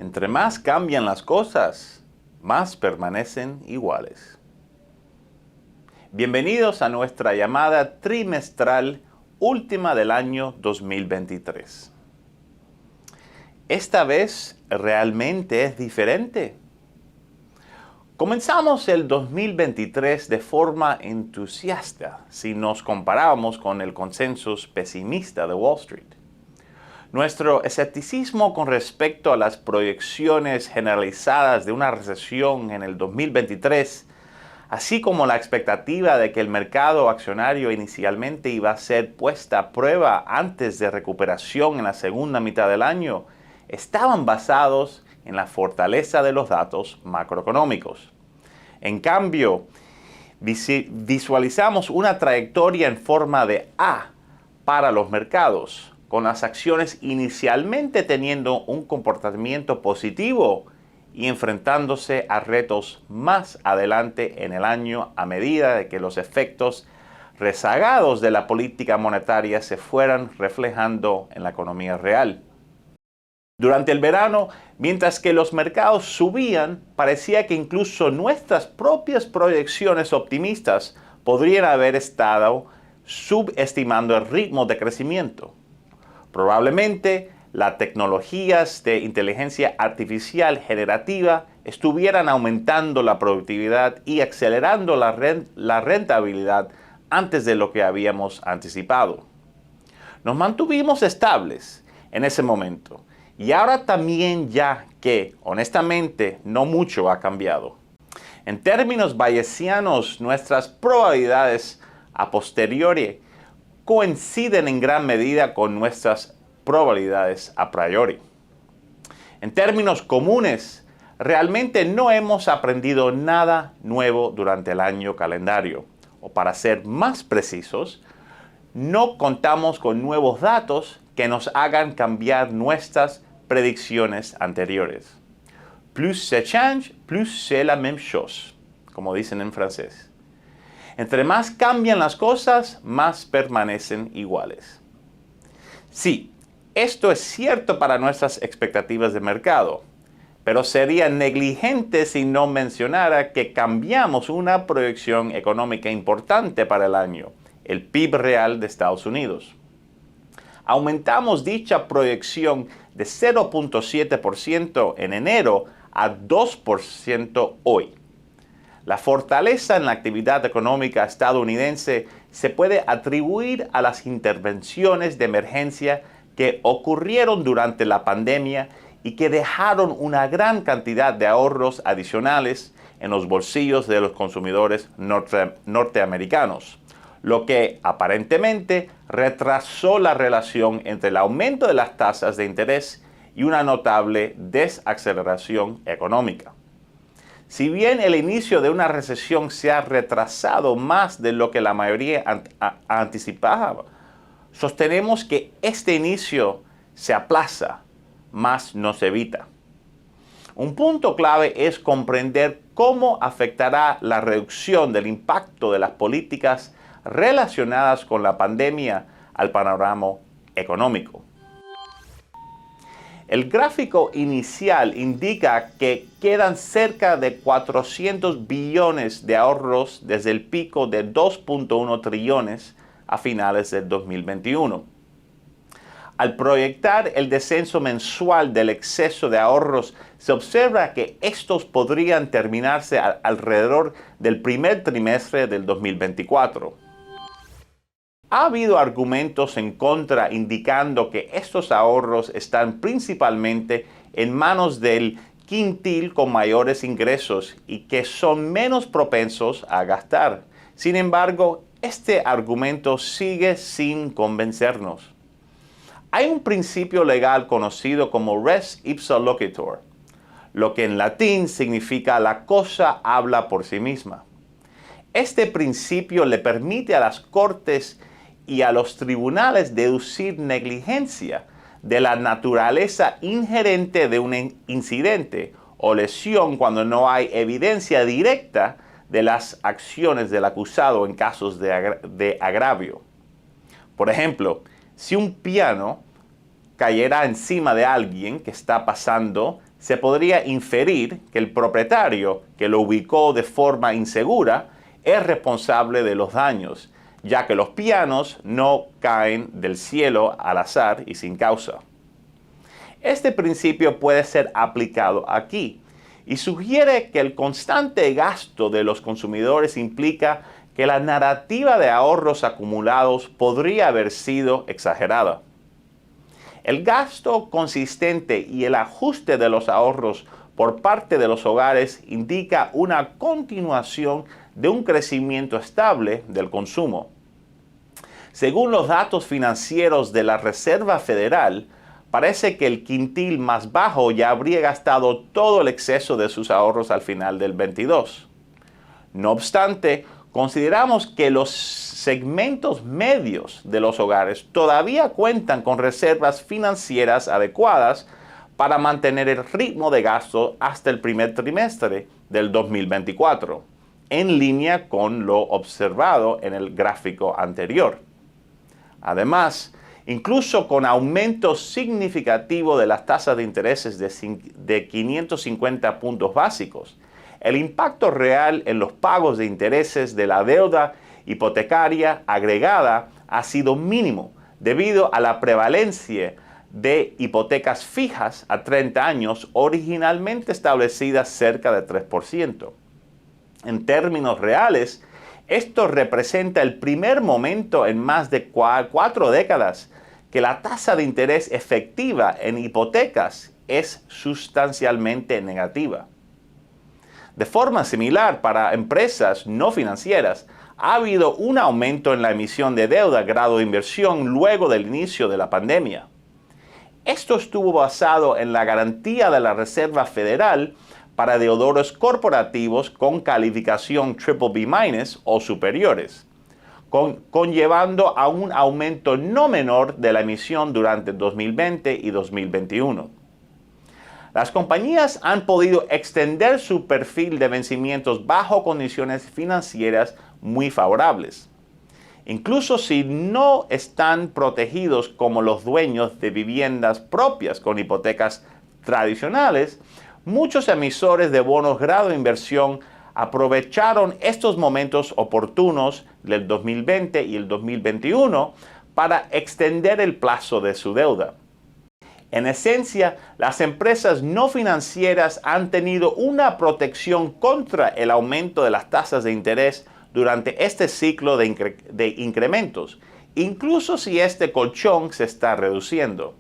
Entre más cambian las cosas, más permanecen iguales. Bienvenidos a nuestra llamada trimestral última del año 2023. Esta vez realmente es diferente. Comenzamos el 2023 de forma entusiasta si nos comparamos con el consenso pesimista de Wall Street. Nuestro escepticismo con respecto a las proyecciones generalizadas de una recesión en el 2023, así como la expectativa de que el mercado accionario inicialmente iba a ser puesta a prueba antes de recuperación en la segunda mitad del año, estaban basados en la fortaleza de los datos macroeconómicos. En cambio, visualizamos una trayectoria en forma de A para los mercados, con las acciones inicialmente teniendo un comportamiento positivo y enfrentándose a retos más adelante en el año a medida de que los efectos rezagados de la política monetaria se fueran reflejando en la economía real. Durante el verano, mientras que los mercados subían, parecía que incluso nuestras propias proyecciones optimistas podrían haber estado subestimando el ritmo de crecimiento. Probablemente las tecnologías de inteligencia artificial generativa estuvieran aumentando la productividad y acelerando la rentabilidad antes de lo que habíamos anticipado. Nos mantuvimos estables en ese momento y ahora también ya que, honestamente, no mucho ha cambiado. En términos bayesianos, nuestras probabilidades a posteriori coinciden en gran medida con nuestras probabilidades a priori. En términos comunes, realmente no hemos aprendido nada nuevo durante el año calendario. O para ser más precisos, no contamos con nuevos datos que nos hagan cambiar nuestras predicciones anteriores. Plus ça change, plus c'est la même chose, como dicen en francés. Entre más cambian las cosas, más permanecen iguales. Sí, esto es cierto para nuestras expectativas de mercado, pero sería negligente si no mencionara que cambiamos una proyección económica importante para el año, el PIB real de Estados Unidos. Aumentamos dicha proyección de 0.7% en enero a 2% hoy. La fortaleza en la actividad económica estadounidense se puede atribuir a las intervenciones de emergencia que ocurrieron durante la pandemia y que dejaron una gran cantidad de ahorros adicionales en los bolsillos de los consumidores norteamericanos, lo que aparentemente retrasó la relación entre el aumento de las tasas de interés y una notable desaceleración económica. Si bien el inicio de una recesión se ha retrasado más de lo que la mayoría anticipaba, sostenemos que este inicio se aplaza, más no se evita. Un punto clave es comprender cómo afectará la reducción del impacto de las políticas relacionadas con la pandemia al panorama económico. El gráfico inicial indica que quedan cerca de 400 billones de ahorros desde el pico de 2.1 trillones a finales del 2021. Al proyectar el descenso mensual del exceso de ahorros, se observa que estos podrían terminarse alrededor del primer trimestre del 2024. Ha habido argumentos en contra indicando que estos ahorros están principalmente en manos del quintil con mayores ingresos y que son menos propensos a gastar. Sin embargo, este argumento sigue sin convencernos. Hay un principio legal conocido como res ipsa loquitur, lo que en latín significa la cosa habla por sí misma. Este principio le permite a las cortes y a los tribunales deducir negligencia de la naturaleza inherente de un incidente o lesión cuando no hay evidencia directa de las acciones del acusado en casos de agravio. Por ejemplo, si un piano cayera encima de alguien que está pasando se podría inferir que el propietario que lo ubicó de forma insegura es responsable de los daños, ya que los pianos no caen del cielo al azar y sin causa. Este principio puede ser aplicado aquí y sugiere que el constante gasto de los consumidores implica que la narrativa de ahorros acumulados podría haber sido exagerada. El gasto consistente y el ajuste de los ahorros por parte de los hogares indica una continuación de un crecimiento estable del consumo. Según los datos financieros de la Reserva Federal, parece que el quintil más bajo ya habría gastado todo el exceso de sus ahorros al final del 22. No obstante, consideramos que los segmentos medios de los hogares todavía cuentan con reservas financieras adecuadas para mantener el ritmo de gasto hasta el primer trimestre del 2024, en línea con lo observado en el gráfico anterior. Además, incluso con aumento significativo de las tasas de intereses de 550 puntos básicos, el impacto real en los pagos de intereses de la deuda hipotecaria agregada ha sido mínimo debido a la prevalencia de hipotecas fijas a 30 años originalmente establecidas cerca de 3%. En términos reales, esto representa el primer momento en más de 4 décadas que la tasa de interés efectiva en hipotecas es sustancialmente negativa. De forma similar, para empresas no financieras, ha habido un aumento en la emisión de deuda grado de inversión luego del inicio de la pandemia. Esto estuvo basado en la garantía de la Reserva Federal para deudores corporativos con calificación BBB- o superiores, conllevando a un aumento no menor de la emisión durante 2020 y 2021. Las compañías han podido extender su perfil de vencimientos bajo condiciones financieras muy favorables. Incluso si no están protegidos como los dueños de viviendas propias con hipotecas tradicionales, muchos emisores de bonos grado de inversión aprovecharon estos momentos oportunos del 2020 y el 2021 para extender el plazo de su deuda. En esencia, las empresas no financieras han tenido una protección contra el aumento de las tasas de interés durante este ciclo de incrementos, incluso si este colchón se está reduciendo.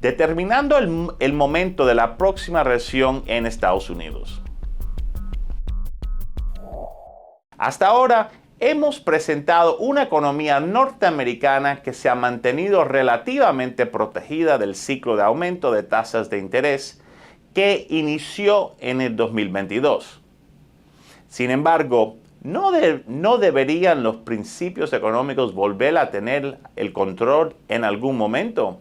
Determinando el momento de la próxima recesión en Estados Unidos. Hasta ahora, hemos presentado una economía norteamericana que se ha mantenido relativamente protegida del ciclo de aumento de tasas de interés que inició en el 2022. Sin embargo, ¿no deberían los principios económicos volver a tener el control en algún momento?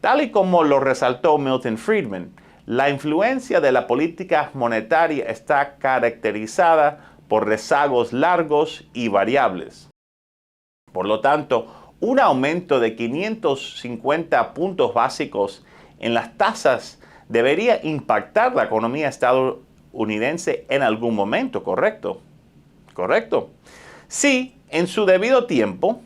Tal y como lo resaltó Milton Friedman, la influencia de la política monetaria está caracterizada por rezagos largos y variables. Por lo tanto, un aumento de 550 puntos básicos en las tasas debería impactar la economía estadounidense en algún momento, ¿correcto? ¿Correcto? Sí, en su debido tiempo.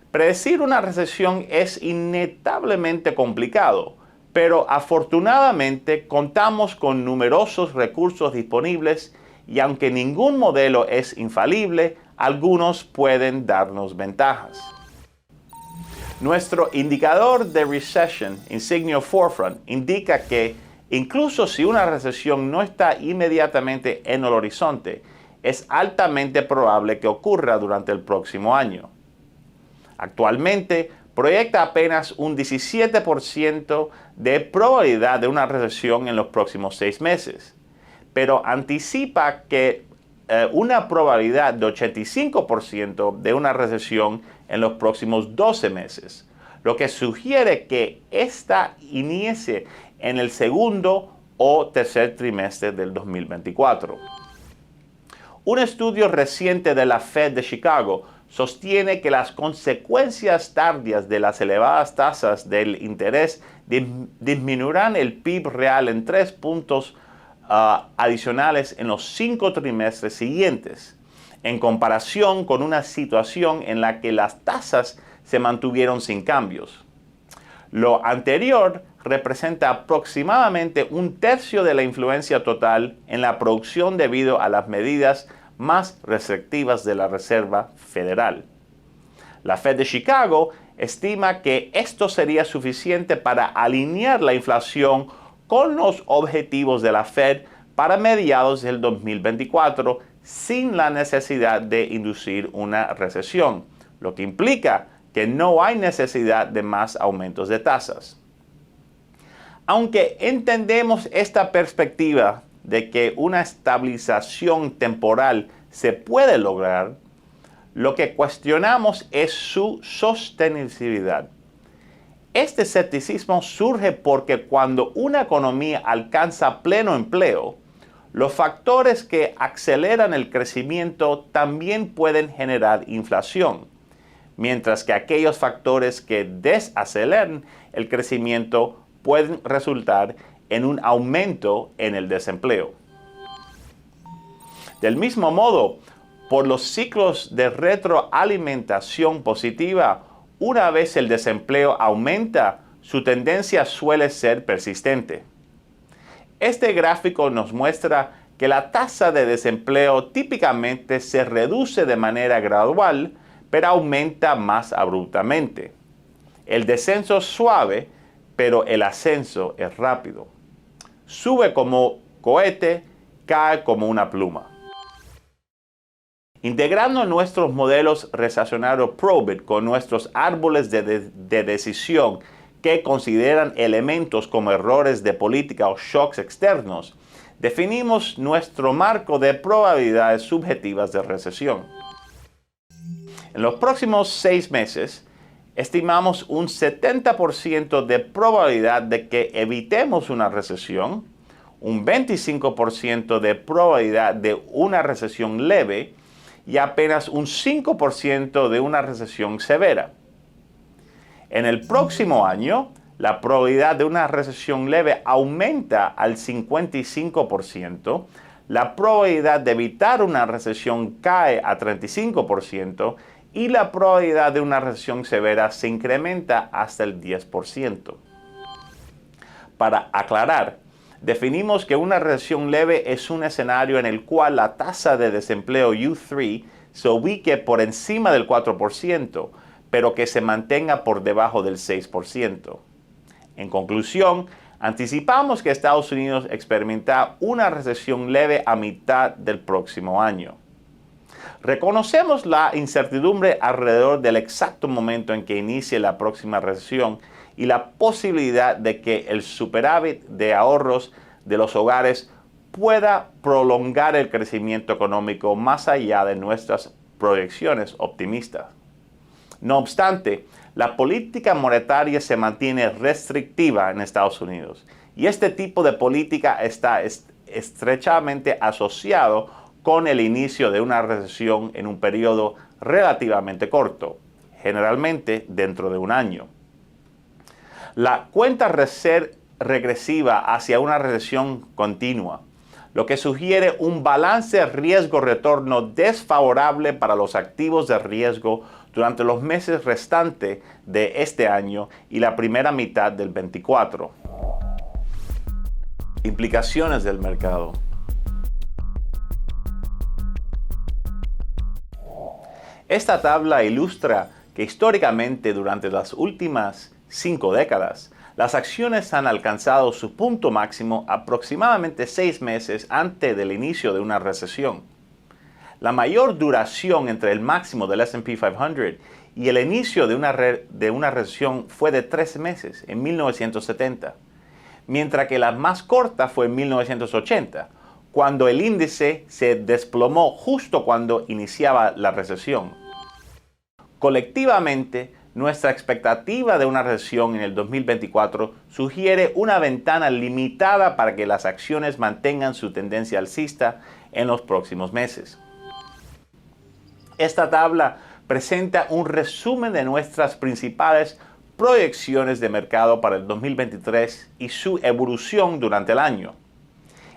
Predecir una recesión es inevitablemente complicado, pero afortunadamente contamos con numerosos recursos disponibles y aunque ningún modelo es infalible, algunos pueden darnos ventajas. Nuestro indicador de recession, insignio Forefront, indica que incluso si una recesión no está inmediatamente en el horizonte, es altamente probable que ocurra durante el próximo año. Actualmente, proyecta apenas un 17% de probabilidad de una recesión en los próximos 6 meses, pero anticipa que una probabilidad de 85% de una recesión en los próximos 12 meses, lo que sugiere que esta inicie en el segundo o tercer trimestre del 2024. Un estudio reciente de la Fed de Chicago sostiene que las consecuencias tardías de las elevadas tasas del interés disminuirán el PIB real en 3 puntos adicionales en los 5 trimestres siguientes, en comparación con una situación en la que las tasas se mantuvieron sin cambios. Lo anterior representa aproximadamente un tercio de la influencia total en la producción debido a las medidas más restrictivas de la Reserva Federal. La Fed de Chicago estima que esto sería suficiente para alinear la inflación con los objetivos de la Fed para mediados del 2024 sin la necesidad de inducir una recesión, lo que implica que no hay necesidad de más aumentos de tasas. Aunque entendemos esta perspectiva de que una estabilización temporal se puede lograr, lo que cuestionamos es su sostenibilidad. Este escepticismo surge porque cuando una economía alcanza pleno empleo, los factores que aceleran el crecimiento también pueden generar inflación, mientras que aquellos factores que desaceleran el crecimiento pueden resultar en un aumento en el desempleo. Del mismo modo, por los ciclos de retroalimentación positiva, una vez el desempleo aumenta, su tendencia suele ser persistente. Este gráfico nos muestra que la tasa de desempleo típicamente se reduce de manera gradual, pero aumenta más abruptamente. El descenso es suave, pero el ascenso es rápido. Sube como cohete, cae como una pluma. Integrando nuestros modelos recessionarios Probit con nuestros árboles de decisión que consideran elementos como errores de política o shocks externos, definimos nuestro marco de probabilidades subjetivas de recesión. En los próximos 6 meses, estimamos un 70% de probabilidad de que evitemos una recesión, un 25% de probabilidad de una recesión leve y apenas un 5% de una recesión severa. En el próximo año, la probabilidad de una recesión leve aumenta al 55%, la probabilidad de evitar una recesión cae a 35% y la probabilidad de una recesión severa se incrementa hasta el 10%. Para aclarar, definimos que una recesión leve es un escenario en el cual la tasa de desempleo U3 se ubique por encima del 4%, pero que se mantenga por debajo del 6%. En conclusión, anticipamos que Estados Unidos experimentará una recesión leve a mitad del próximo año. Reconocemos la incertidumbre alrededor del exacto momento en que inicie la próxima recesión y la posibilidad de que el superávit de ahorros de los hogares pueda prolongar el crecimiento económico más allá de nuestras proyecciones optimistas. No obstante, la política monetaria se mantiene restrictiva en Estados Unidos y este tipo de política está estrechamente asociado con el inicio de una recesión en un periodo relativamente corto, generalmente dentro de un año. La cuenta regresiva hacia una recesión continua, lo que sugiere un balance riesgo-retorno desfavorable para los activos de riesgo durante los meses restantes de este año y la primera mitad del 24. Implicaciones del mercado. Esta tabla ilustra que históricamente durante las últimas 5 décadas, las acciones han alcanzado su punto máximo aproximadamente 6 meses antes del inicio de una recesión. La mayor duración entre el máximo del S&P 500 y el inicio de una recesión fue de 13 meses, en 1970, mientras que la más corta fue en 1980, cuando el índice se desplomó justo cuando iniciaba la recesión. Colectivamente, nuestra expectativa de una recesión en el 2024 sugiere una ventana limitada para que las acciones mantengan su tendencia alcista en los próximos meses. Esta tabla presenta un resumen de nuestras principales proyecciones de mercado para el 2023 y su evolución durante el año.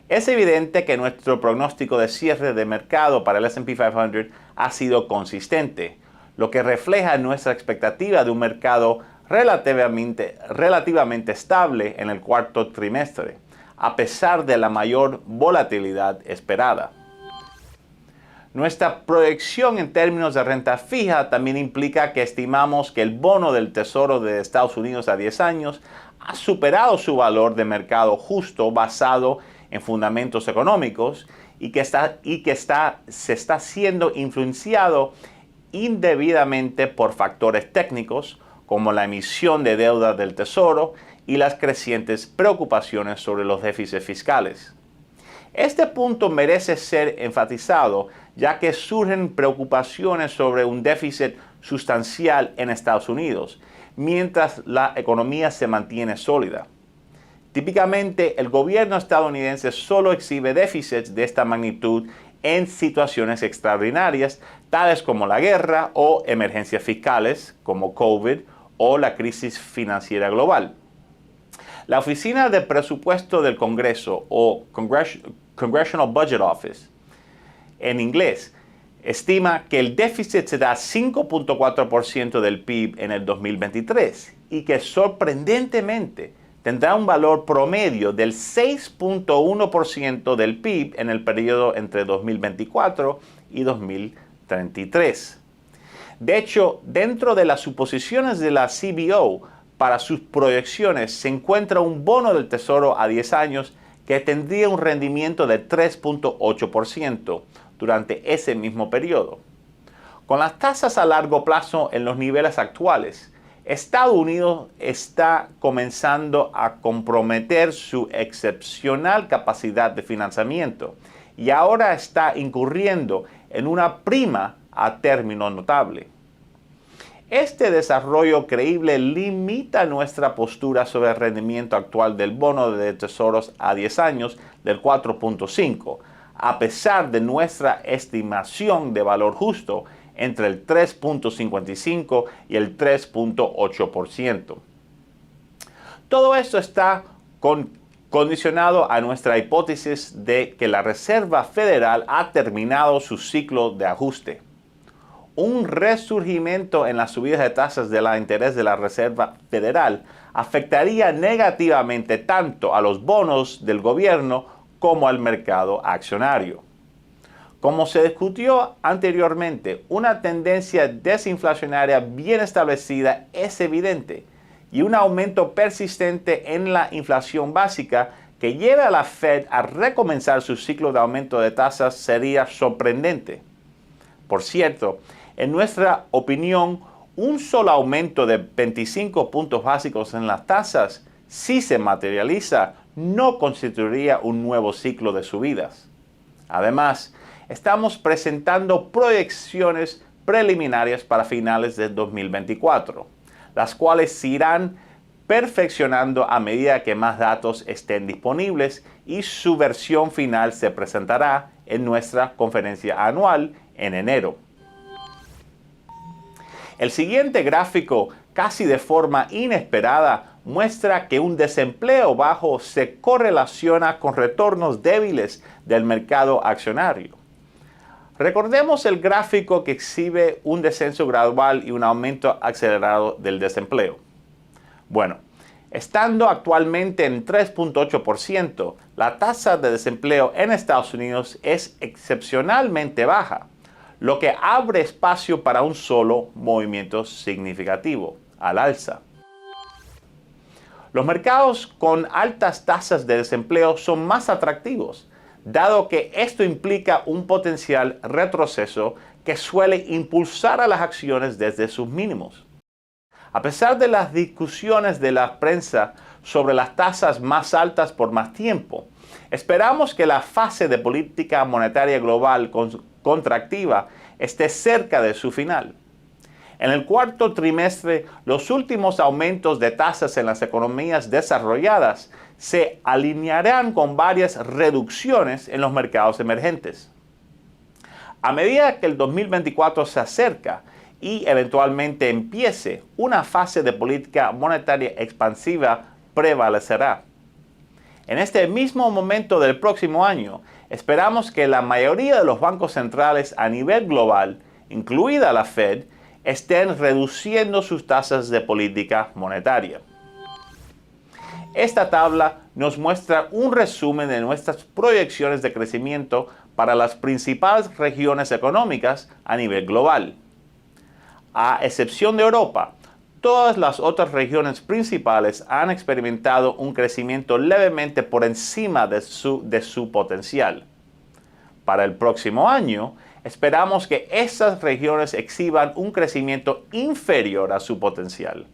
Es evidente que nuestro pronóstico de cierre de mercado para el S&P 500 ha sido consistente, lo que refleja nuestra expectativa de un mercado relativamente estable en el cuarto trimestre, a pesar de la mayor volatilidad esperada. Nuestra proyección en términos de renta fija también implica que estimamos que el bono del Tesoro de Estados Unidos a 10 años ha superado su valor de mercado justo basado en fundamentos económicos y que se está siendo influenciado indebidamente por factores técnicos como la emisión de deuda del Tesoro y las crecientes preocupaciones sobre los déficits fiscales. Este punto merece ser enfatizado ya que surgen preocupaciones sobre un déficit sustancial en Estados Unidos, mientras la economía se mantiene sólida. Típicamente, el gobierno estadounidense solo exhibe déficits de esta magnitud en situaciones extraordinarias, tales como la guerra o emergencias fiscales, como COVID o la crisis financiera global. La Oficina de Presupuesto del Congreso, o Congressional Budget Office, en inglés, estima que el déficit será 5.4% del PIB en el 2023 y que sorprendentemente tendrá un valor promedio del 6.1% del PIB en el periodo entre 2024 y 2033. De hecho, dentro de las suposiciones de la CBO para sus proyecciones se encuentra un bono del Tesoro a 10 años que tendría un rendimiento de 3.8% durante ese mismo periodo. Con las tasas a largo plazo en los niveles actuales, Estados Unidos está comenzando a comprometer su excepcional capacidad de financiamiento y ahora está incurriendo en una prima a término notable. Este desarrollo creíble limita nuestra postura sobre el rendimiento actual del bono de tesoros a 10 años del 4.5%, a pesar de nuestra estimación de valor justo entre el 3.55 y el 3.8%. Todo esto está condicionado a nuestra hipótesis de que la Reserva Federal ha terminado su ciclo de ajuste. Un resurgimiento en las subidas de tasas de interés de la Reserva Federal afectaría negativamente tanto a los bonos del gobierno como al mercado accionario. Como se discutió anteriormente, una tendencia desinflacionaria bien establecida es evidente y un aumento persistente en la inflación básica que lleve a la Fed a recomenzar su ciclo de aumento de tasas sería sorprendente. Por cierto, en nuestra opinión, un solo aumento de 25 puntos básicos en las tasas, si se materializa, no constituiría un nuevo ciclo de subidas. Además, estamos presentando proyecciones preliminarias para finales de 2024, las cuales se irán perfeccionando a medida que más datos estén disponibles y su versión final se presentará en nuestra conferencia anual en enero. El siguiente gráfico, casi de forma inesperada, muestra que un desempleo bajo se correlaciona con retornos débiles del mercado accionario. Recordemos el gráfico que exhibe un descenso gradual y un aumento acelerado del desempleo. Bueno, estando actualmente en 3.8%, la tasa de desempleo en Estados Unidos es excepcionalmente baja, lo que abre espacio para un solo movimiento significativo al alza. Los mercados con altas tasas de desempleo son más atractivos, dado que esto implica un potencial retroceso que suele impulsar a las acciones desde sus mínimos. A pesar de las discusiones de la prensa sobre las tasas más altas por más tiempo, esperamos que la fase de política monetaria global contractiva esté cerca de su final. En el cuarto trimestre, los últimos aumentos de tasas en las economías desarrolladas se alinearán con varias reducciones en los mercados emergentes. A medida que el 2024 se acerca y eventualmente empiece una fase de política monetaria expansiva prevalecerá. En este mismo momento del próximo año, esperamos que la mayoría de los bancos centrales a nivel global, incluida la Fed, estén reduciendo sus tasas de política monetaria. Esta tabla nos muestra un resumen de nuestras proyecciones de crecimiento para las principales regiones económicas a nivel global. A excepción de Europa, todas las otras regiones principales han experimentado un crecimiento levemente por encima de su potencial. Para el próximo año, esperamos que estas regiones exhiban un crecimiento inferior a su potencial.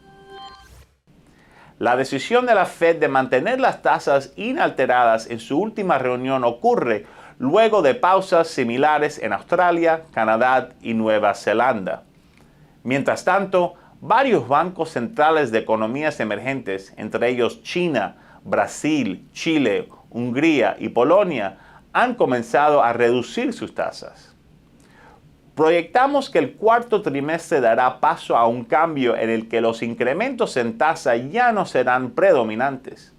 La decisión de la Fed de mantener las tasas inalteradas en su última reunión ocurre luego de pausas similares en Australia, Canadá y Nueva Zelanda. Mientras tanto, varios bancos centrales de economías emergentes, entre ellos China, Brasil, Chile, Hungría y Polonia, han comenzado a reducir sus tasas. Proyectamos que el cuarto trimestre dará paso a un cambio en el que los incrementos en tasa ya no serán predominantes.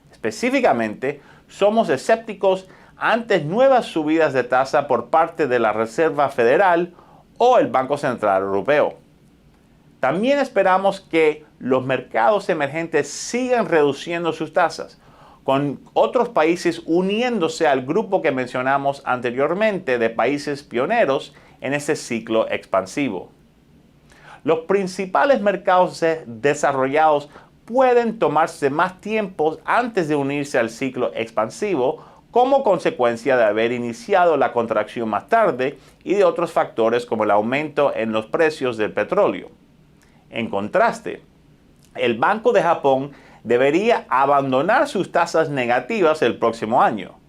Específicamente, somos escépticos ante nuevas subidas de tasa por parte de la Reserva Federal o el Banco Central Europeo. También esperamos que los mercados emergentes sigan reduciendo sus tasas, con otros países uniéndose al grupo que mencionamos anteriormente de países pioneros en ese ciclo expansivo. Los principales mercados desarrollados pueden tomarse más tiempo antes de unirse al ciclo expansivo como consecuencia de haber iniciado la contracción más tarde y de otros factores como el aumento en los precios del petróleo. En contraste, el Banco de Japón debería abandonar sus tasas negativas el próximo año,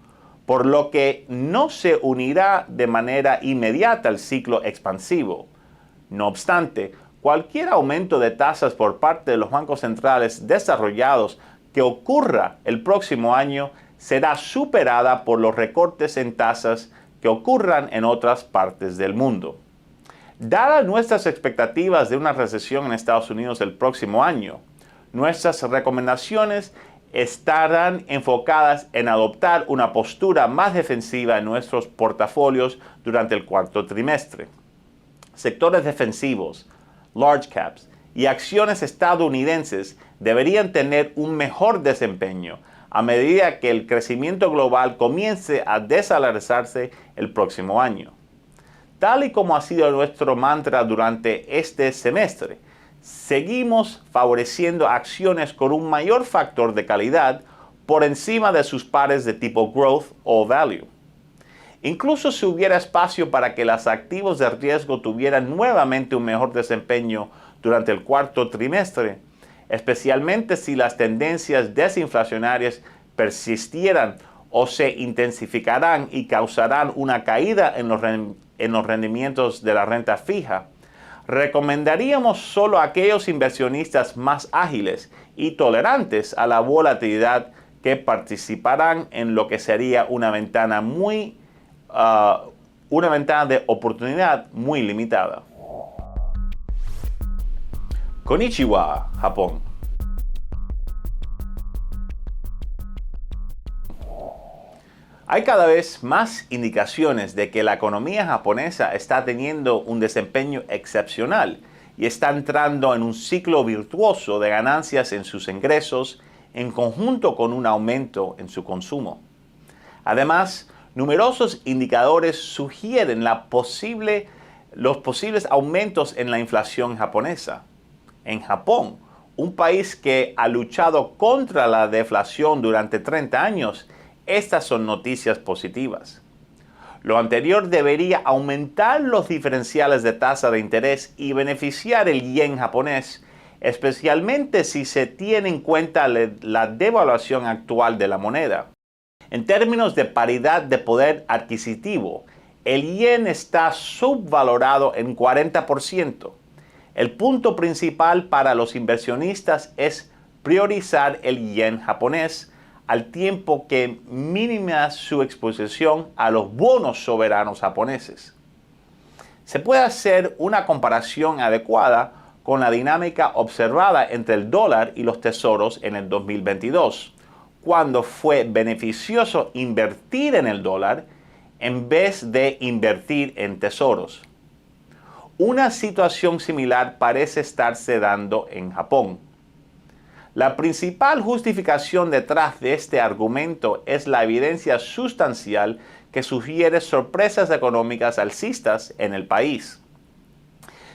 por lo que no se unirá de manera inmediata al ciclo expansivo. No obstante, cualquier aumento de tasas por parte de los bancos centrales desarrollados que ocurra el próximo año será superada por los recortes en tasas que ocurran en otras partes del mundo. Dadas nuestras expectativas de una recesión en Estados Unidos el próximo año, nuestras recomendaciones estarán enfocadas en adoptar una postura más defensiva en nuestros portafolios durante el cuarto trimestre. Sectores defensivos, large caps y acciones estadounidenses deberían tener un mejor desempeño a medida que el crecimiento global comience a desacelerarse el próximo año. Tal y como ha sido nuestro mantra durante este semestre, seguimos favoreciendo acciones con un mayor factor de calidad por encima de sus pares de tipo growth o value. Incluso si hubiera espacio para que los activos de riesgo tuvieran nuevamente un mejor desempeño durante el cuarto trimestre, especialmente si las tendencias desinflacionarias persistieran o se intensificarán y causarán una caída en los rendimientos de la renta fija, recomendaríamos solo a aquellos inversionistas más ágiles y tolerantes a la volatilidad que participarán en lo que sería una ventana de oportunidad muy limitada. Konnichiwa, Japón. Hay cada vez más indicaciones de que la economía japonesa está teniendo un desempeño excepcional y está entrando en un ciclo virtuoso de ganancias en sus ingresos en conjunto con un aumento en su consumo. Además, numerosos indicadores sugieren los posibles aumentos en la inflación japonesa. En Japón, un país que ha luchado contra la deflación durante 30 años, estas son noticias positivas. Lo anterior debería aumentar los diferenciales de tasa de interés y beneficiar el yen japonés, especialmente si se tiene en cuenta la devaluación actual de la moneda. En términos de paridad de poder adquisitivo, el yen está subvalorado en 40%. El punto principal para los inversionistas es priorizar el yen japonés, al tiempo que minimiza su exposición a los bonos soberanos japoneses. Se puede hacer una comparación adecuada con la dinámica observada entre el dólar y los tesoros en el 2022, cuando fue beneficioso invertir en el dólar en vez de invertir en tesoros. Una situación similar parece estarse dando en Japón. La principal justificación detrás de este argumento es la evidencia sustancial que sugiere sorpresas económicas alcistas en el país.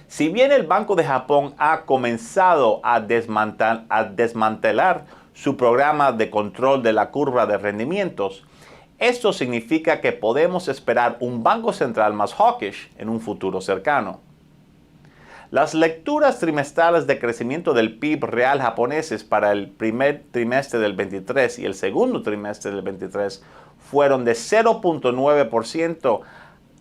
Si bien el Banco de Japón ha comenzado a desmantelar su programa de control de la curva de rendimientos, esto significa que podemos esperar un banco central más hawkish en un futuro cercano. Las lecturas trimestrales de crecimiento del PIB real japoneses para el primer trimestre del 23 y el segundo trimestre del 23 fueron de 0.9%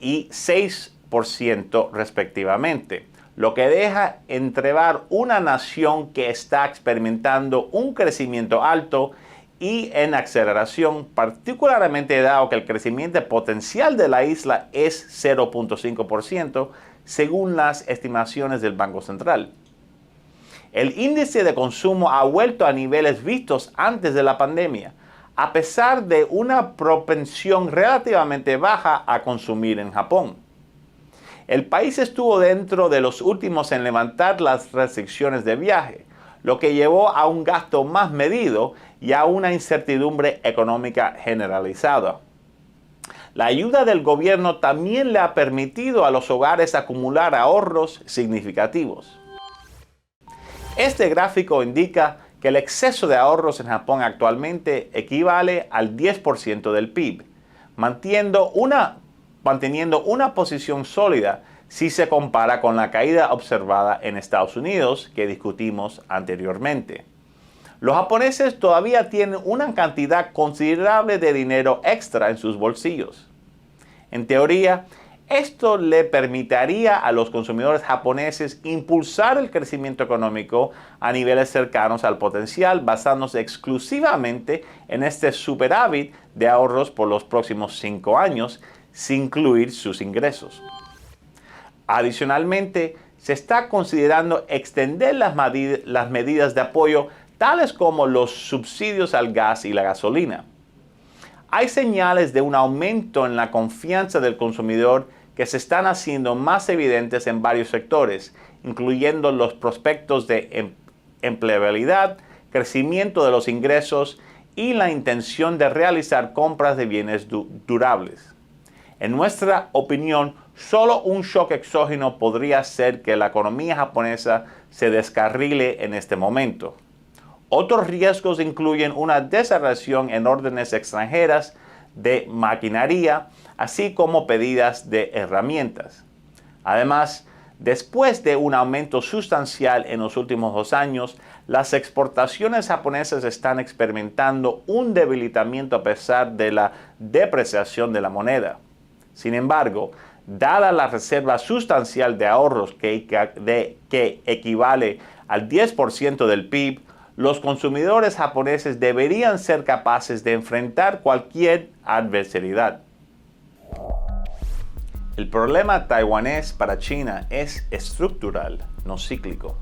y 6% respectivamente, lo que deja entrever una nación que está experimentando un crecimiento alto y en aceleración, particularmente dado que el crecimiento potencial de la isla es 0.5%, según las estimaciones del Banco Central. El índice de consumo ha vuelto a niveles vistos antes de la pandemia, a pesar de una propensión relativamente baja a consumir en Japón. El país estuvo dentro de los últimos en levantar las restricciones de viaje, lo que llevó a un gasto más medido y a una incertidumbre económica generalizada. La ayuda del gobierno también le ha permitido a los hogares acumular ahorros significativos. Este gráfico indica que el exceso de ahorros en Japón actualmente equivale al 10% del PIB, manteniendo una posición sólida si se compara con la caída observada en Estados Unidos que discutimos anteriormente. Los japoneses todavía tienen una cantidad considerable de dinero extra en sus bolsillos. En teoría, esto le permitiría a los consumidores japoneses impulsar el crecimiento económico a niveles cercanos al potencial, basándose exclusivamente en este superávit de ahorros por los próximos 5 años, sin incluir sus ingresos. Adicionalmente, se está considerando extender las medidas de apoyo tales como los subsidios al gas y la gasolina. Hay señales de un aumento en la confianza del consumidor que se están haciendo más evidentes en varios sectores, incluyendo los prospectos de empleabilidad, crecimiento de los ingresos y la intención de realizar compras de bienes durables. En nuestra opinión, solo un shock exógeno podría hacer que la economía japonesa se descarrile en este momento. Otros riesgos incluyen una desaceleración en órdenes extranjeras de maquinaria, así como pedidas de herramientas. Además, después de un aumento sustancial en los últimos 2 años, las exportaciones japonesas están experimentando un debilitamiento a pesar de la depreciación de la moneda. Sin embargo, dada la reserva sustancial de ahorros que equivale al 10% del PIB, los consumidores japoneses deberían ser capaces de enfrentar cualquier adversidad. El problema taiwanés para China es estructural, no cíclico.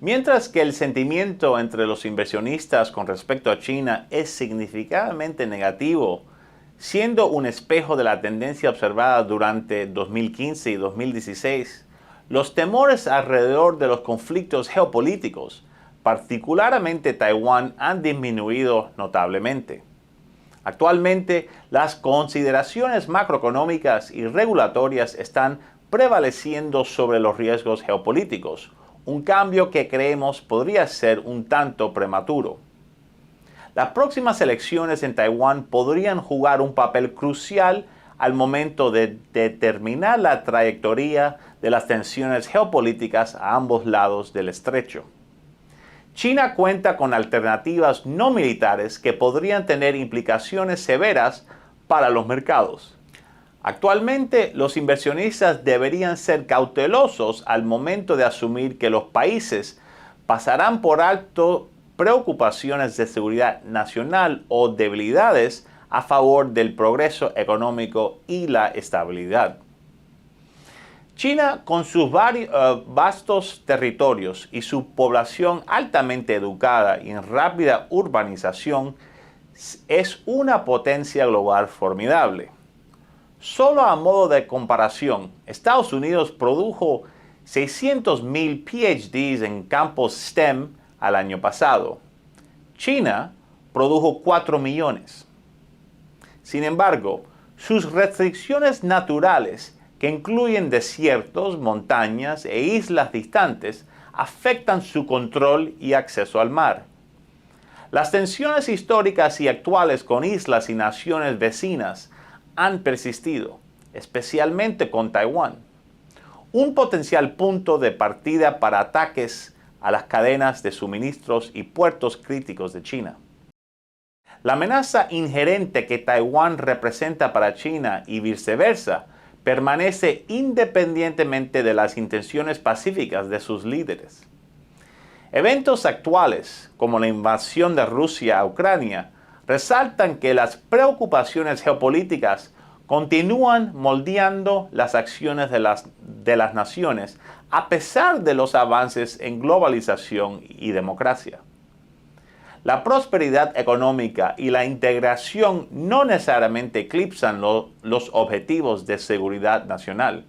Mientras que el sentimiento entre los inversionistas con respecto a China es significativamente negativo, siendo un espejo de la tendencia observada durante 2015 y 2016, los temores alrededor de los conflictos geopolíticos, particularmente Taiwán, han disminuido notablemente. Actualmente, las consideraciones macroeconómicas y regulatorias están prevaleciendo sobre los riesgos geopolíticos, un cambio que creemos podría ser un tanto prematuro. Las próximas elecciones en Taiwán podrían jugar un papel crucial al momento de determinar la trayectoria de las tensiones geopolíticas a ambos lados del estrecho. China cuenta con alternativas no militares que podrían tener implicaciones severas para los mercados. Actualmente, los inversionistas deberían ser cautelosos al momento de asumir que los países pasarán por alto preocupaciones de seguridad nacional o debilidades a favor del progreso económico y la estabilidad. China, con sus vastos territorios y su población altamente educada y en rápida urbanización, es una potencia global formidable. Solo a modo de comparación, Estados Unidos produjo 600,000 PhDs en campos STEM al año pasado. China produjo 4 millones. Sin embargo, sus restricciones naturales, que incluyen desiertos, montañas e islas distantes, afectan su control y acceso al mar. Las tensiones históricas y actuales con islas y naciones vecinas han persistido, especialmente con Taiwán, un potencial punto de partida para ataques a las cadenas de suministros y puertos críticos de China. La amenaza inherente que Taiwán representa para China y viceversa permanece independientemente de las intenciones pacíficas de sus líderes. Eventos actuales, como la invasión de Rusia a Ucrania, resaltan que las preocupaciones geopolíticas continúan moldeando las acciones de las naciones a pesar de los avances en globalización y democracia. La prosperidad económica y la integración no necesariamente eclipsan los objetivos de seguridad nacional.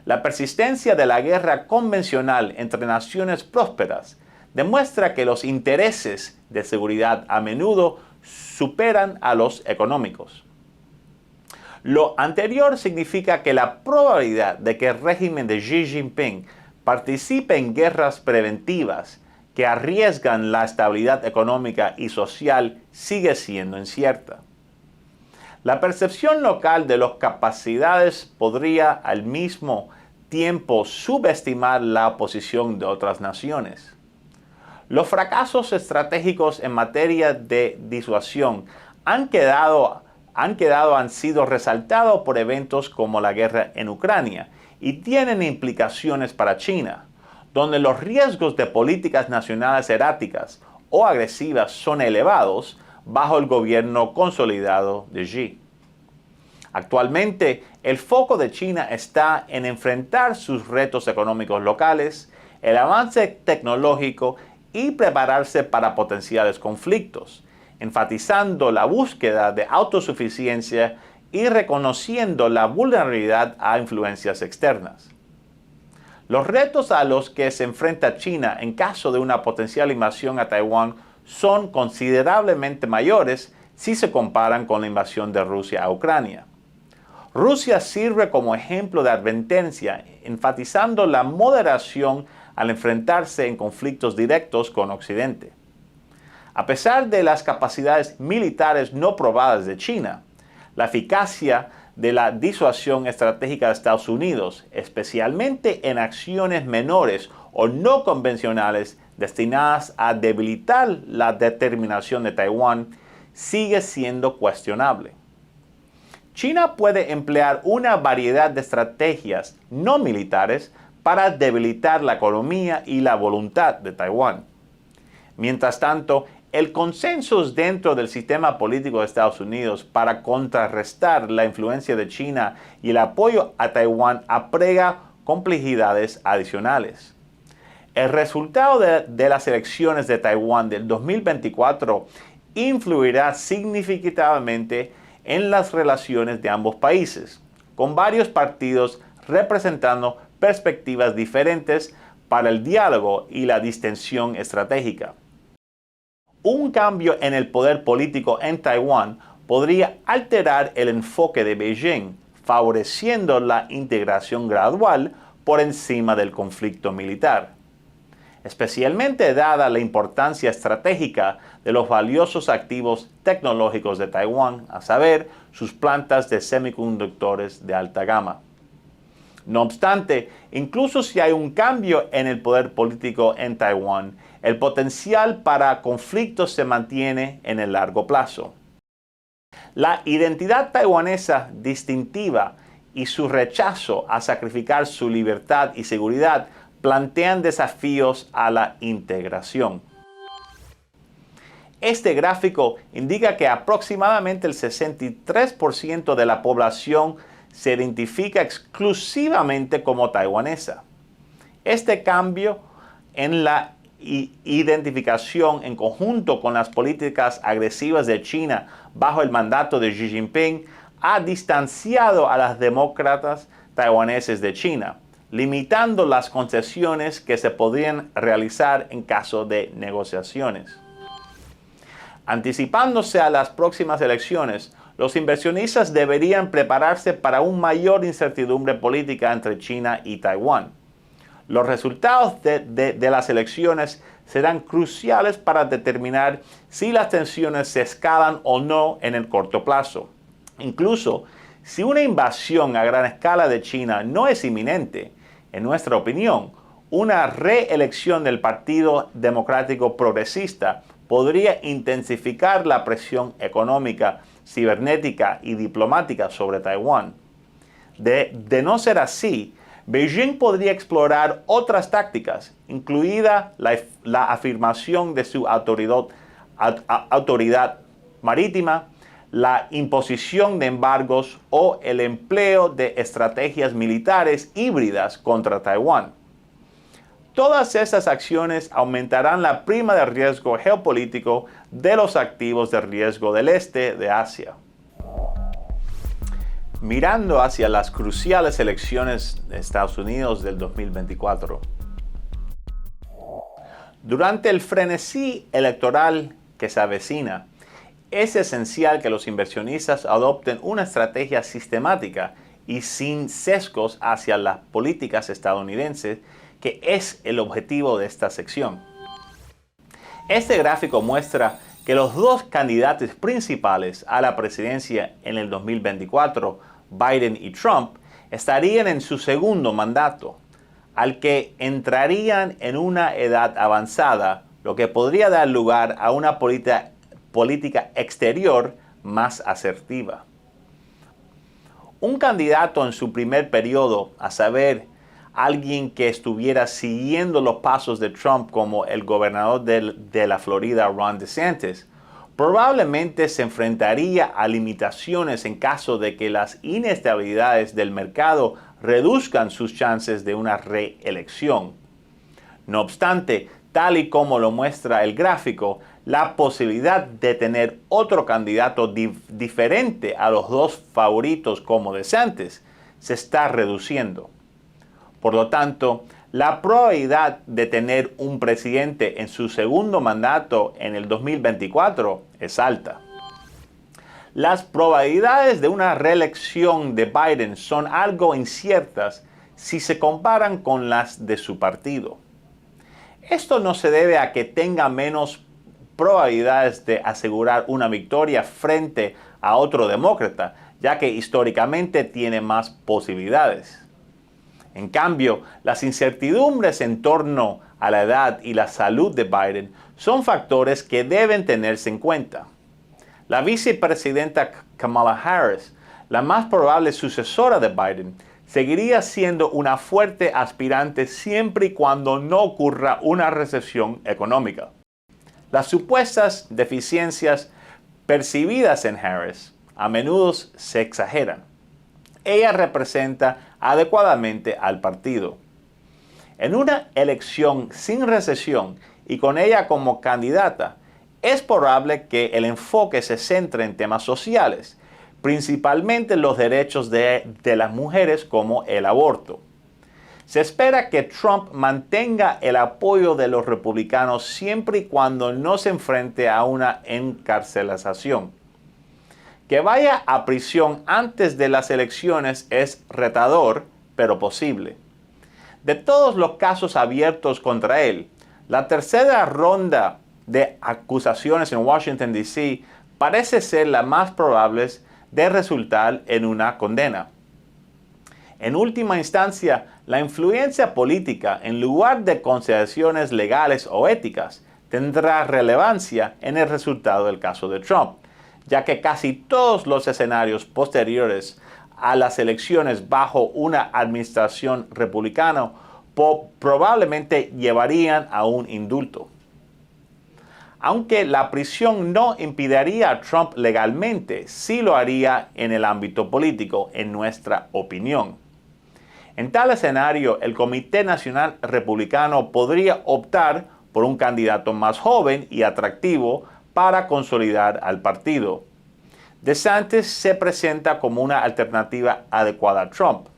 La persistencia de la guerra convencional entre naciones prósperas demuestra que los intereses de seguridad a menudo superan a los económicos. Lo anterior significa que la probabilidad de que el régimen de Xi Jinping participe en guerras preventivas que arriesgan la estabilidad económica y social sigue siendo incierta. La percepción local de las capacidades podría al mismo tiempo subestimar la posición de otras naciones. Los fracasos estratégicos en materia de disuasión han sido resaltados por eventos como la guerra en Ucrania y tienen implicaciones para China, donde los riesgos de políticas nacionales erráticas o agresivas son elevados bajo el gobierno consolidado de Xi. Actualmente, el foco de China está en enfrentar sus retos económicos locales, el avance tecnológico y prepararse para potenciales conflictos, enfatizando la búsqueda de autosuficiencia y reconociendo la vulnerabilidad a influencias externas. Los retos a los que se enfrenta China en caso de una potencial invasión a Taiwán son considerablemente mayores si se comparan con la invasión de Rusia a Ucrania. Rusia sirve como ejemplo de advertencia, enfatizando la moderación al enfrentarse en conflictos directos con Occidente. A pesar de las capacidades militares no probadas de China, la eficacia de la disuasión estratégica de Estados Unidos, especialmente en acciones menores o no convencionales destinadas a debilitar la determinación de Taiwán, sigue siendo cuestionable. China puede emplear una variedad de estrategias no militares para debilitar la economía y la voluntad de Taiwán. Mientras tanto, el consenso dentro del sistema político de Estados Unidos para contrarrestar la influencia de China y el apoyo a Taiwán agrega complejidades adicionales. El resultado de las elecciones de Taiwán del 2024 influirá significativamente en las relaciones de ambos países, con varios partidos representando perspectivas diferentes para el diálogo y la distensión estratégica. Un cambio en el poder político en Taiwán podría alterar el enfoque de Beijing, favoreciendo la integración gradual por encima del conflicto militar. Especialmente dada la importancia estratégica de los valiosos activos tecnológicos de Taiwán, a saber, sus plantas de semiconductores de alta gama. No obstante, incluso si hay un cambio en el poder político en Taiwán, el potencial para conflictos se mantiene en el largo plazo. La identidad taiwanesa distintiva y su rechazo a sacrificar su libertad y seguridad plantean desafíos a la integración. Este gráfico indica que aproximadamente el 63% de la población se identifica exclusivamente como taiwanesa. Este cambio en la identificación en conjunto con las políticas agresivas de China bajo el mandato de Xi Jinping ha distanciado a los demócratas taiwaneses de China, limitando las concesiones que se podrían realizar en caso de negociaciones. Anticipándose a las próximas elecciones, los inversionistas deberían prepararse para una mayor incertidumbre política entre China y Taiwán. Los resultados de las elecciones serán cruciales para determinar si las tensiones se escalan o no en el corto plazo. Incluso si una invasión a gran escala de China no es inminente, en nuestra opinión, una reelección del Partido Democrático Progresista podría intensificar la presión económica, cibernética y diplomática sobre Taiwán. De no ser así, Beijing podría explorar otras tácticas, incluida la afirmación de su autoridad marítima, la imposición de embargos o el empleo de estrategias militares híbridas contra Taiwán. Todas estas acciones aumentarán la prima de riesgo geopolítico de los activos de riesgo del este de Asia. Mirando hacia las cruciales elecciones de Estados Unidos del 2024. Durante el frenesí electoral que se avecina, es esencial que los inversionistas adopten una estrategia sistemática y sin sesgos hacia las políticas estadounidenses, que es el objetivo de esta sección. Este gráfico muestra que los dos candidatos principales a la presidencia en el 2024, Biden y Trump, estarían en su segundo mandato, al que entrarían en una edad avanzada, lo que podría dar lugar a una política exterior más asertiva. Un candidato en su primer periodo, a saber, alguien que estuviera siguiendo los pasos de Trump como el gobernador de la Florida, Ron DeSantis, probablemente se enfrentaría a limitaciones en caso de que las inestabilidades del mercado reduzcan sus chances de una reelección. No obstante, tal y como lo muestra el gráfico, la posibilidad de tener otro candidato diferente a los dos favoritos como DeSantis se está reduciendo. Por lo tanto, la probabilidad de tener un presidente en su segundo mandato en el 2024 es alta. Las probabilidades de una reelección de Biden son algo inciertas si se comparan con las de su partido. Esto no se debe a que tenga menos probabilidades de asegurar una victoria frente a otro demócrata, ya que históricamente tiene más posibilidades. En cambio, las incertidumbres en torno a la edad y la salud de Biden son factores que deben tenerse en cuenta. La vicepresidenta Kamala Harris, la más probable sucesora de Biden, seguiría siendo una fuerte aspirante siempre y cuando no ocurra una recesión económica. Las supuestas deficiencias percibidas en Harris a menudo se exageran. Ella representa adecuadamente al partido. En una elección sin recesión y con ella como candidata, es probable que el enfoque se centre en temas sociales, principalmente los derechos de las mujeres como el aborto. Se espera que Trump mantenga el apoyo de los republicanos siempre y cuando no se enfrente a una encarcelación. Que vaya a prisión antes de las elecciones es retador, pero posible. De todos los casos abiertos contra él, la tercera ronda de acusaciones en Washington, D.C. parece ser la más probable de resultar en una condena. En última instancia, la influencia política, en lugar de consideraciones legales o éticas, tendrá relevancia en el resultado del caso de Trump, ya que casi todos los escenarios posteriores a las elecciones bajo una administración republicana probablemente llevarían a un indulto. aunque la prisión no impediría a Trump legalmente, sí lo haría en el ámbito político, en nuestra opinión. En tal escenario, el Comité Nacional Republicano podría optar por un candidato más joven y atractivo para consolidar al partido. DeSantis se presenta como una alternativa adecuada a Trump,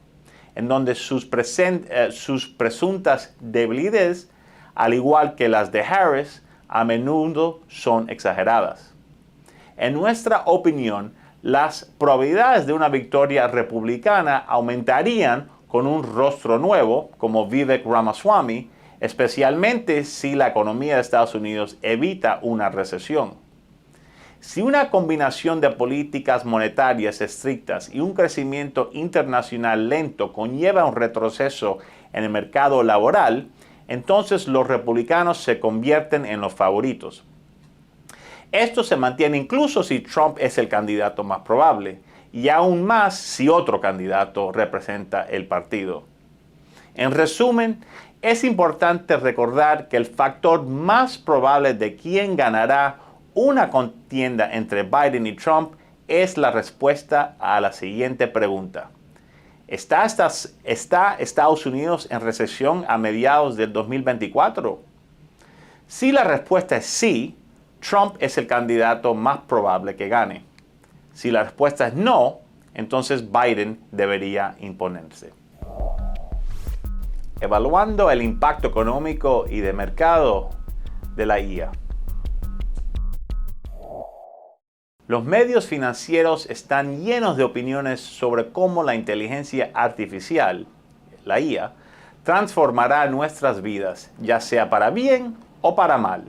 en donde sus presuntas debilidades, al igual que las de Harris, a menudo son exageradas. En nuestra opinión, las probabilidades de una victoria republicana aumentarían con un rostro nuevo, como Vivek Ramaswamy, especialmente si la economía de Estados Unidos evita una recesión. Si una combinación de políticas monetarias estrictas y un crecimiento internacional lento conlleva un retroceso en el mercado laboral, entonces los republicanos se convierten en los favoritos. Esto se mantiene incluso si Trump es el candidato más probable, y aún más si otro candidato representa el partido. En resumen, es importante recordar que el factor más probable de quién ganará una contienda entre Biden y Trump es la respuesta a la siguiente pregunta. ¿Está Estados Unidos en recesión a mediados del 2024? Si la respuesta es sí, Trump es el candidato más probable que gane. Si la respuesta es no, entonces Biden debería imponerse. Evaluando el impacto económico y de mercado de la IA. Los medios financieros están llenos de opiniones sobre cómo la inteligencia artificial, la IA, transformará nuestras vidas, ya sea para bien o para mal.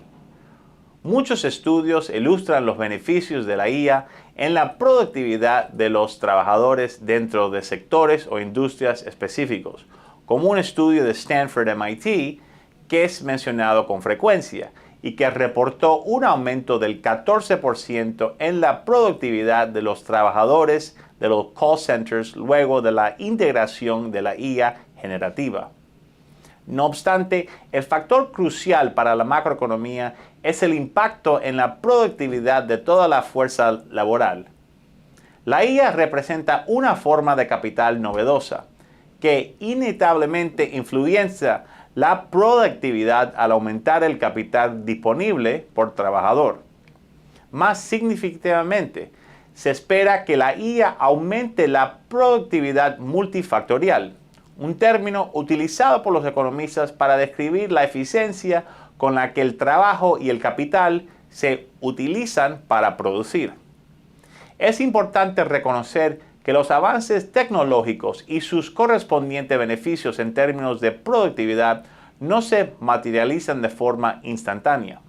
Muchos estudios ilustran los beneficios de la IA en la productividad de los trabajadores dentro de sectores o industrias específicos, como un estudio de Stanford MIT que es mencionado con frecuencia y que reportó un aumento del 14% en la productividad de los trabajadores de los call centers luego de la integración de la IA generativa. No obstante, el factor crucial para la macroeconomía es el impacto en la productividad de toda la fuerza laboral. La IA representa una forma de capital novedosa que inevitablemente influencia la productividad al aumentar el capital disponible por trabajador. Más significativamente, se espera que la IA aumente la productividad multifactorial, un término utilizado por los economistas para describir la eficiencia con la que el trabajo y el capital se utilizan para producir. Es importante reconocer que los avances tecnológicos y sus correspondientes beneficios en términos de productividad no se materializan de forma instantánea.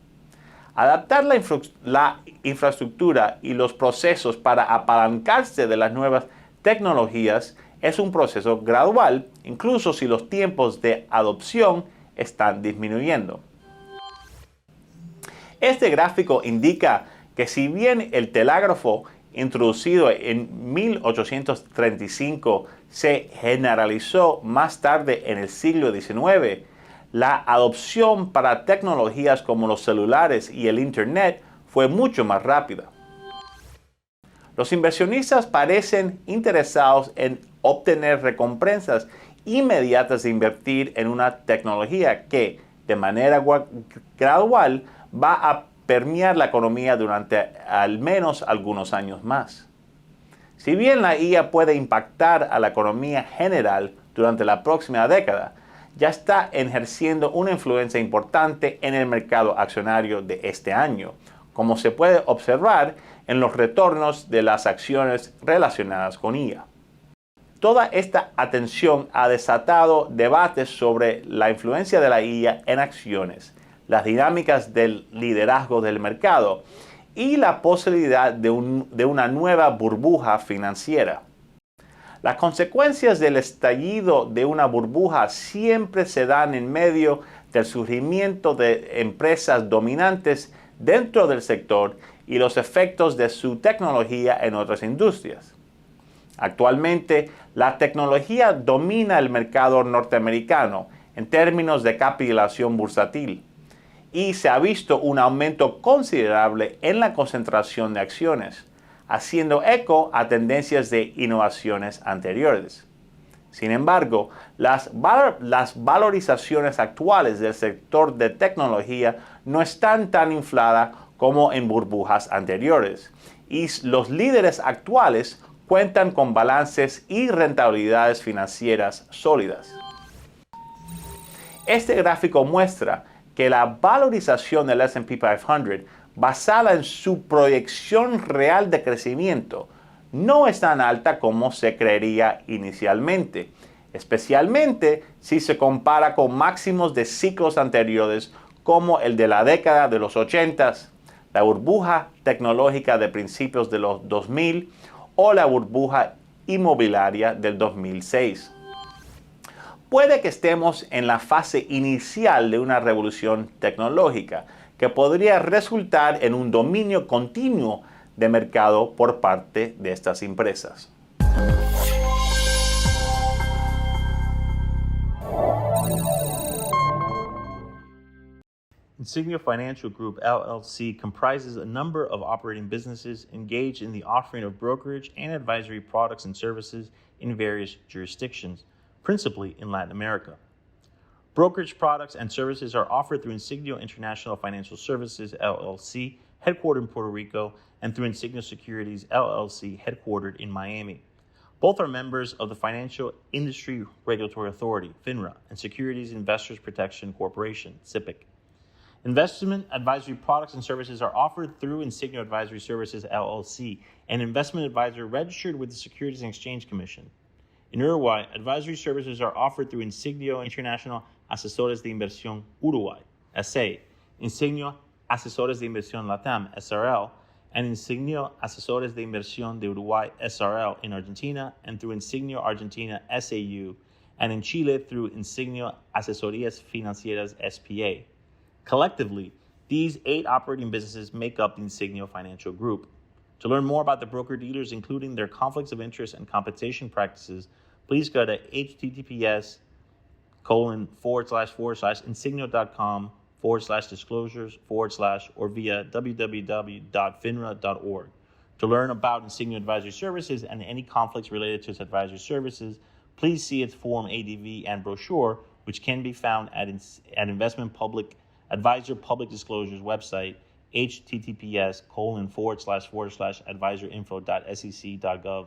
Adaptar la infraestructura y los procesos para apalancarse de las nuevas tecnologías es un proceso gradual, incluso si los tiempos de adopción están disminuyendo. Este gráfico indica que si bien el telégrafo introducido en 1835 se generalizó más tarde en el siglo XIX, la adopción para tecnologías como los celulares y el Internet fue mucho más rápida. Los inversionistas parecen interesados en obtener recompensas inmediatas de invertir en una tecnología que, de manera gradual, va a permear la economía durante al menos algunos años más. Si bien la IA puede impactar a la economía general durante la próxima década, ya está ejerciendo una influencia importante en el mercado accionario de este año, como se puede observar en los retornos de las acciones relacionadas con IA. Toda esta atención ha desatado debates sobre la influencia de la IA en acciones, las dinámicas del liderazgo del mercado y la posibilidad de una nueva burbuja financiera. Las consecuencias del estallido de una burbuja siempre se dan en medio del surgimiento de empresas dominantes dentro del sector y los efectos de su tecnología en otras industrias. Actualmente, la tecnología domina el mercado norteamericano en términos de capitalización bursátil, y se ha visto un aumento considerable en la concentración de acciones, haciendo eco a tendencias de innovaciones anteriores. Sin embargo, las valorizaciones actuales del sector de tecnología no están tan infladas como en burbujas anteriores, y los líderes actuales cuentan con balances y rentabilidades financieras sólidas. Este gráfico muestra que la valorización del S&P 500, basada en su proyección real de crecimiento, no es tan alta como se creería inicialmente, especialmente si se compara con máximos de ciclos anteriores como el de la década de los 80, la burbuja tecnológica de principios de los 2000 o la burbuja inmobiliaria del 2006. Puede que estemos en la fase inicial de una revolución tecnológica que podría resultar en un dominio continuo de mercado por parte de estas empresas. Insignia Financial Group, LLC, comprises a number of operating businesses engaged in the offering of brokerage and advisory products and services in various jurisdictions, principally in Latin America. Brokerage products and services are offered through Insignia International Financial Services, LLC, headquartered in Puerto Rico, and through Insignia Securities, LLC, headquartered in Miami. Both are members of the Financial Industry Regulatory Authority, FINRA, and Securities Investors Protection Corporation, SIPC. Investment advisory products and services are offered through Insignia Advisory Services, LLC, an investment advisor registered with the Securities and Exchange Commission. In Uruguay, advisory services are offered through Insignia International Asesores de Inversión Uruguay, SA, Insignia Asesores de Inversión Latam, SRL, and Insignia Asesores de Inversión de Uruguay, SRL, in Argentina, and through Insignia Argentina, SAU, and in Chile through Insignia Asesorías Financieras, SPA. Collectively, these 8 operating businesses make up the Insignia Financial Group. To learn more about the broker-dealers, including their conflicts of interest and compensation practices, please go to https://insignia.com/disclosures/ or via www.finra.org. To learn about Insignia Advisory Services and any conflicts related to its advisory services, please see its Form ADV and brochure, which can be found at Investment Public Advisor Public Disclosures website, https://advisorinfo.sec.gov/.